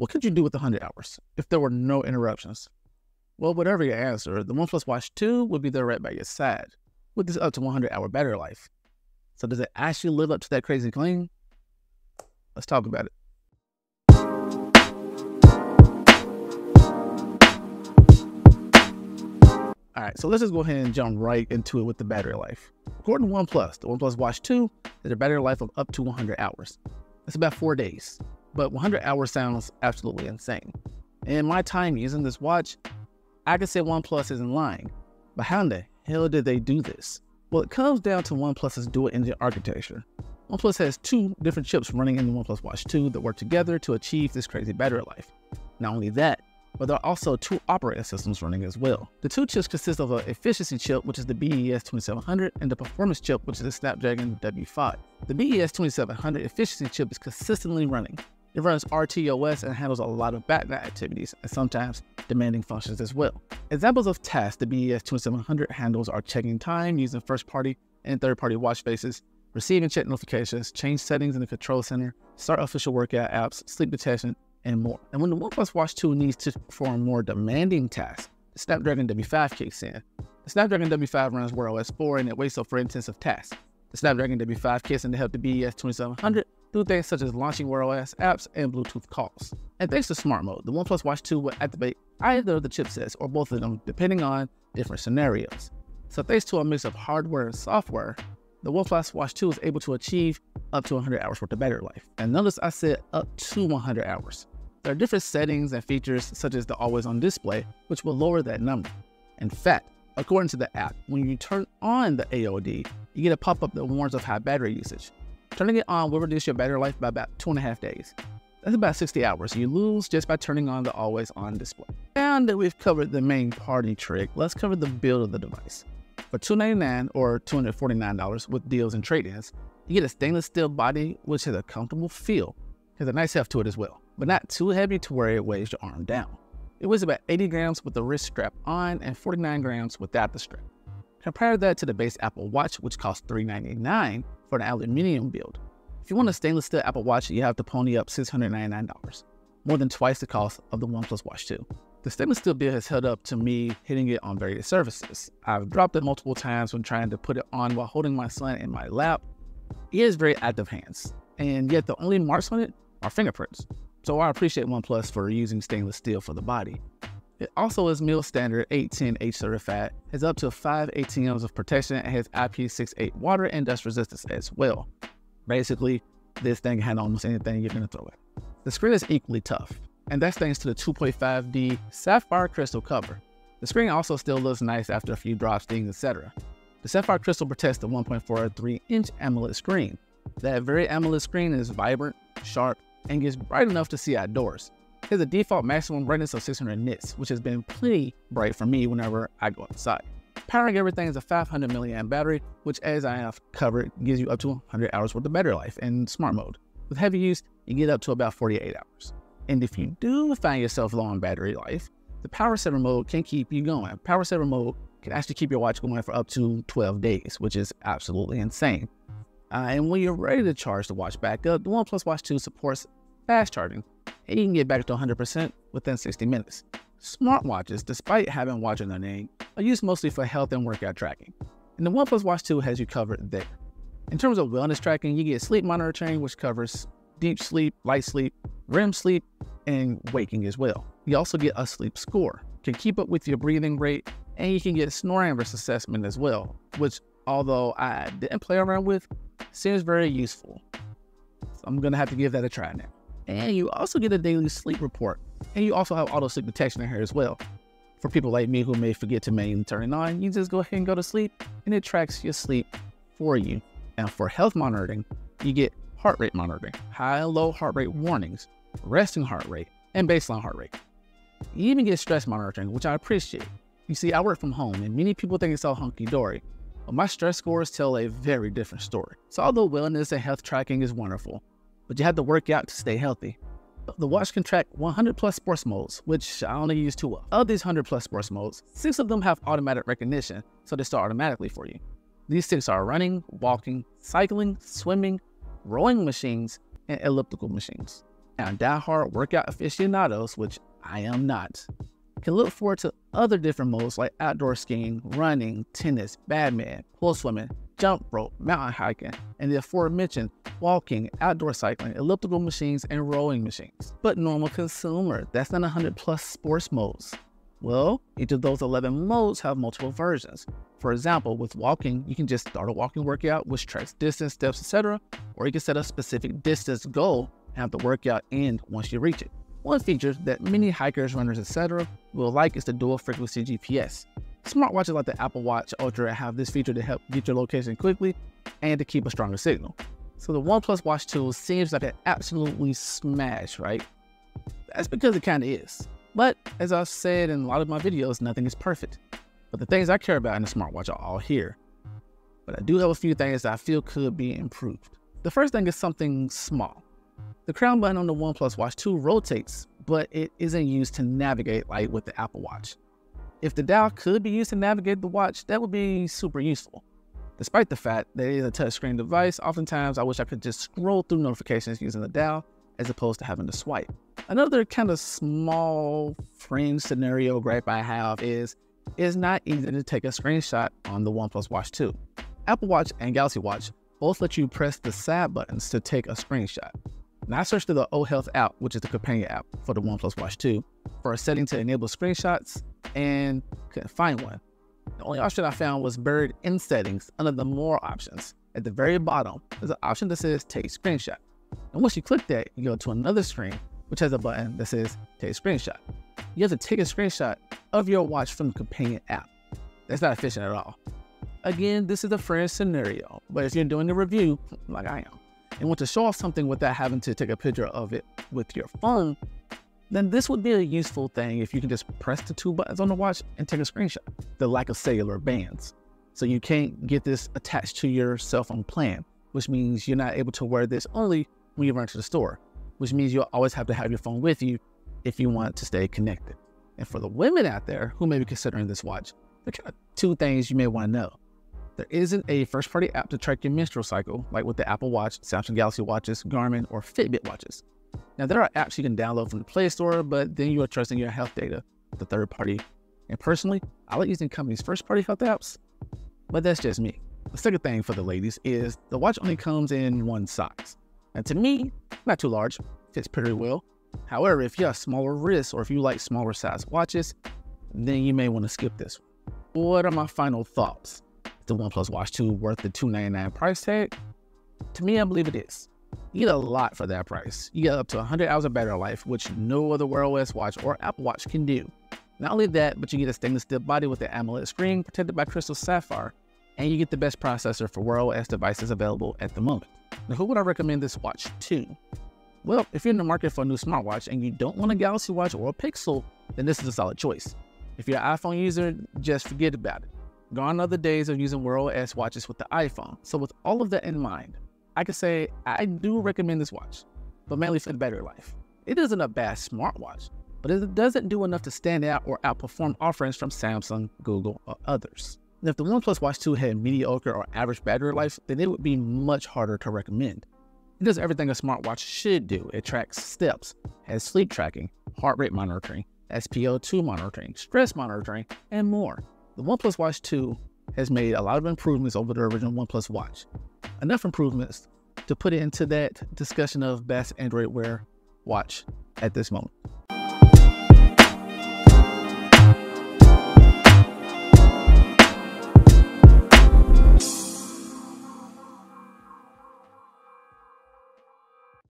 What could you do with 100 hours if there were no interruptions? Well, whatever your answer, the OnePlus Watch 2 would be there right by your side, with this up to 100-hour battery life. So does it actually live up to that crazy claim? Let's talk about it. All right, so let's just go ahead and jump right into it with the battery life. According to OnePlus, the OnePlus Watch 2 has a battery life of up to 100 hours. That's about 4 days, but 100 hours sounds absolutely insane. In my time using this watch, I could say OnePlus isn't lying, but how in the hell did they do this? Well, it comes down to OnePlus's dual engine architecture. OnePlus has 2 different chips running in the OnePlus Watch 2 that work together to achieve this crazy battery life. Not only that, but there are also 2 operating systems running as well. The 2 chips consist of an efficiency chip, which is the BES 2700, and the performance chip, which is the Snapdragon W5. The BES 2700 efficiency chip is consistently running. It runs RTOS and handles a lot of background activities and sometimes demanding functions as well. Examples of tasks the BES 2700 handles are checking time using first-party and third-party watch faces, receiving check notifications, change settings in the control center, start official workout apps, sleep detection, and more. And when the OnePlus Watch 2 needs to perform more demanding tasks, the Snapdragon W5 kicks in. The Snapdragon W5 runs WearOS 4 and it wakes up for intensive tasks. The Snapdragon W5 kicks in to help the BES 2700 do things such as launching WearOS apps and Bluetooth calls. And thanks to Smart Mode, the OnePlus Watch 2 will activate either of the chipsets or both of them depending on different scenarios. So thanks to a mix of hardware and software, the OnePlus Watch 2 is able to achieve up to 100 hours worth of battery life. And notice I said up to 100 hours. There are different settings and features such as the always on display, which will lower that number. In fact, according to the app, when you turn on the AOD, you get a pop-up that warns of high battery usage. Turning it on will reduce your battery life by about 2.5 days. That's about 60 hours you lose just by turning on the always on display. Now that we've covered the main party trick, let's cover the build of the device. For $299 or $249 with deals and trade-ins, you get a stainless steel body which has a comfortable feel. Has a nice heft to it as well, but not too heavy to where it weighs your arm down. It weighs about 80 grams with the wrist strap on and 49 grams without the strap. Compare that to the base Apple Watch, which costs $399 for an aluminum build. If you want a stainless steel Apple Watch, you have to pony up $699, more than twice the cost of the OnePlus Watch 2. The stainless steel build has held up to me hitting it on various surfaces. I've dropped it multiple times when trying to put it on while holding my son in my lap. He has very active hands, and yet the only marks on it are fingerprints. So I appreciate OnePlus for using stainless steel for the body. It also is MIL standard 810H certified, has up to 5 ATMs of protection, and has IP68 water and dust resistance as well. Basically, this thing can handle almost anything you're gonna throw it. The screen is equally tough, and that's thanks to the 2.5D sapphire crystal cover. The screen also still looks nice after a few drops, dings, etc. The sapphire crystal protects the 1.43-inch AMOLED screen. That very AMOLED screen is vibrant, sharp, and gets bright enough to see outdoors. It has a default maximum brightness of 600 nits, which has been pretty bright for me whenever I go outside. Powering everything is a 500 milliamp battery, which, as I have covered, gives you up to 100 hours worth of battery life in smart mode. With heavy use, you get up to about 48 hours. And if you do find yourself low on battery life, the power saver mode can keep you going. Power saver mode can actually keep your watch going for up to 12 days, which is absolutely insane. And when you're ready to charge the watch back up, the OnePlus Watch 2 supports fast charging, and you can get back to 100% within 60 minutes. Smartwatches, despite having watch in their name, are used mostly for health and workout tracking, and the OnePlus Watch 2 has you covered there. In terms of wellness tracking, you get sleep monitoring, which covers deep sleep, light sleep, REM sleep, and waking as well. You also get a sleep score, can keep up with your breathing rate, and you can get snoring risk assessment as well, which, although I didn't play around with, seems very useful. So I'm gonna have to give that a try now. And you also get a daily sleep report, and you also have auto sleep detection in here as well. For people like me who may forget to manually turn it on, you just go ahead and go to sleep, and it tracks your sleep for you. And for health monitoring, you get heart rate monitoring, high and low heart rate warnings, resting heart rate, and baseline heart rate. You even get stress monitoring, which I appreciate. You see, I work from home, and many people think it's all hunky-dory, but my stress scores tell a very different story. So although wellness and health tracking is wonderful, but you have to work out to stay healthy. The watch can track 100 plus sports modes, which I only use 2 of. Of these 100 plus sports modes, 6 of them have automatic recognition, so they start automatically for you. These 6 are running, walking, cycling, swimming, rowing machines, and elliptical machines. Now, diehard workout aficionados, which I am not, can look forward to other different modes like outdoor skiing, running, tennis, badminton, pool swimming, jump rope, mountain hiking, and the aforementioned walking, outdoor cycling, elliptical machines, and rowing machines. But normal consumer, that's not 100 plus sports modes. Well, each of those 11 modes have multiple versions. For example, with walking, you can just start a walking workout which tracks distance, steps, etc., or you can set a specific distance goal and have the workout end once you reach it. One feature that many hikers, runners, etc. will like is the dual frequency GPS. Smartwatches like the Apple Watch Ultra have this feature to help get your location quickly and to keep a stronger signal. So the OnePlus Watch 2 seems like an absolutely smash, right? That's because it kind of is. But as I've said in a lot of my videos, nothing is perfect. But the things I care about in the smartwatch are all here. But I do have a few things that I feel could be improved. The first thing is something small. The crown button on the OnePlus Watch 2 rotates, but it isn't used to navigate like with the Apple Watch. If the dial could be used to navigate the watch, that would be super useful. Despite the fact that it is a touchscreen device, oftentimes I wish I could just scroll through notifications using the dial as opposed to having to swipe. Another kind of small fringe scenario gripe I have is it's not easy to take a screenshot on the OnePlus Watch 2. Apple Watch and Galaxy Watch both let you press the side buttons to take a screenshot. Now I searched through the O Health app, which is the companion app for the OnePlus Watch 2, for a setting to enable screenshots and couldn't find one. The only option I found was buried in settings under the more options. At the very bottom, there's an option that says take screenshot. And once you click that, you go to another screen, which has a button that says take screenshot. You have to take a screenshot of your watch from the companion app. That's not efficient at all. Again, this is a fringe scenario, but if you're doing a review, like I am, and want to show off something without having to take a picture of it with your phone, then this would be a useful thing if you can just press the two buttons on the watch and take a screenshot. The lack of cellular bands. So you can't get this attached to your cell phone plan, which means you're not able to wear this only when you run to the store, which means you'll always have to have your phone with you if you want to stay connected. And for the women out there who may be considering this watch, there are kind of two things you may want to know. There isn't a first-party app to track your menstrual cycle, like with the Apple Watch, Samsung Galaxy Watches, Garmin, or Fitbit watches. Now, there are apps you can download from the Play Store, but then you are trusting your health data with a third party. And personally, I like using companies' first-party health apps, but that's just me. The second thing for the ladies is the watch only comes in one size. And to me, not too large, fits pretty well. However, if you have smaller wrists or if you like smaller size watches, then you may want to skip this one. What are my final thoughts? Is the OnePlus Watch 2 worth the $299 price tag? To me, I believe it is. You get a lot for that price. You get up to 100 hours of battery life, which no other WearOS watch or Apple Watch can do. Not only that, but you get a stainless steel body with an AMOLED screen protected by crystal sapphire, and you get the best processor for WearOS devices available at the moment. Now, who would I recommend this watch to? Well, if you're in the market for a new smartwatch and you don't want a Galaxy Watch or a Pixel, then this is a solid choice. If you're an iPhone user, just forget about it. Gone are the days of using WearOS watches with the iPhone. So with all of that in mind, I can say I do recommend this watch, but mainly for the battery life. It isn't a bad smartwatch, but it doesn't do enough to stand out or outperform offerings from Samsung, Google, or others. And if the OnePlus Watch 2 had mediocre or average battery life, then it would be much harder to recommend. It does everything a smartwatch should do. It tracks steps, has sleep tracking, heart rate monitoring, SpO2 monitoring, stress monitoring, and more. The OnePlus Watch 2 has made a lot of improvements over the original OnePlus Watch. Enough improvements to put it into that discussion of best Android Wear watch at this moment.